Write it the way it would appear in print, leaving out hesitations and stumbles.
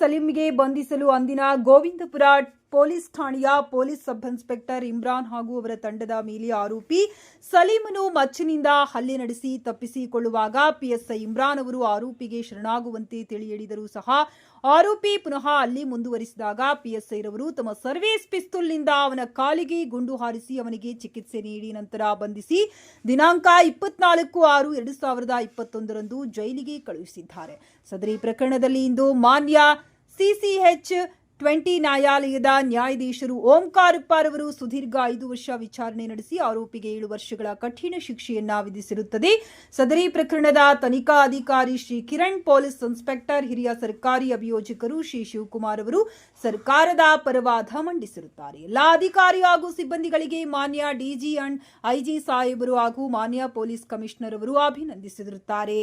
ಸಲೀಂಗೆ ಬಂಧಿಸಲು ಅಂದಿನ ಗೋವಿಂದಪುರ ಪೊಲೀಸ್ ಠಾಣೆಯ ಪೊಲೀಸ್ ಸಬ್ ಇನ್ಸ್ಪೆಕ್ಟರ್ ಇಮ್ರಾನ್ ಹಾಗೂ ಅವರ ತಂಡದ ಮೇಲೆ ಆರೋಪಿ ಸಲೀಮನು ಮಚ್ಚಿನಿಂದ ಹಲ್ಲೆ ನಡೆಸಿ ತಪ್ಪಿಸಿಕೊಳ್ಳುವಾಗ ಪಿಎಸ್ಐ ಇಮ್ರಾನ್ ಅವರು ಆರೋಪಿಗೆ ಶರಣಾಗುವಂತೆ ತಿಳಿ ಹೇಳಿದರೂ ಸಹ ಆರೋಪಿ ಪುನಃ ಅಲ್ಲಿ ಮುಂದುವರಿಸಿದಾಗ ಪಿಎಸ್ಐ ರವರು ತಮ್ಮ ಸರ್ವಿಸ್ ಪಿಸ್ತೂಲ್ನಿಂದ ಅವನ ಕಾಲಿಗೆ ಗುಂಡು ಹಾರಿಸಿ ಅವನಿಗೆ ಚಿಕಿತ್ಸೆ ನೀಡಿ ನಂತರ ಬಂಧಿಸಿ ದಿನಾಂಕ 24/6/2021 ಜೈಲಿಗೆ ಕಳುಹಿಸಿದ್ದಾರೆ. ಸದರಿ ಪ್ರಕರಣದಲ್ಲಿ ಇಂದು ಮಾನ್ಯ CCH 20 ನ್ಯಾಯಾಲಯದ ನ್ಯಾಯಾಧೀಶರು ಓಂಕಾರಪ್ಪರವರು ಸುದೀರ್ಘ 5 ವರ್ಷ ವಿಚಾರಣೆ ನಡೆಸಿ ಆರೋಪಿಗೆ 7 ವರ್ಷಗಳ ಕಠಿಣ ಶಿಕ್ಷೆಯನ್ನ ವಿಧಿಸಿರುತ್ತದೆ. ಸದರಿ ಪ್ರಕರಣದ ತನಿಖಾ ಅಧಿಕಾರಿ ಶ್ರೀ ಕಿರಣ್, ಪೊಲೀಸ್ ಇನ್ಸ್ಪೆಕ್ಟರ್, ಹಿರಿಯ ಸರ್ಕಾರಿ ಅಭಿಯೋಜಕರು ಶ್ರೀ ಶಿವಕುಮಾರ್ ಅವರು ಸರ್ಕಾರದ ಪರವಾದ ಮಂಡಿಸಿರುತ್ತಾರೆ. ಎಲ್ಲ ಅಧಿಕಾರಿ ಹಾಗೂ ಸಿಬ್ಬಂದಿಗಳಿಗೆ ಮಾನ್ಯ ಡಿಜಿ ಅಂಡ್ ಐಜಿ ಸಾಹೇಬರು ಹಾಗೂ ಮಾನ್ಯ ಪೊಲೀಸ್ ಕಮಿಷನರ್ ಅವರು ಅಭಿನಂದಿಸಿರುತ್ತಾರೆ.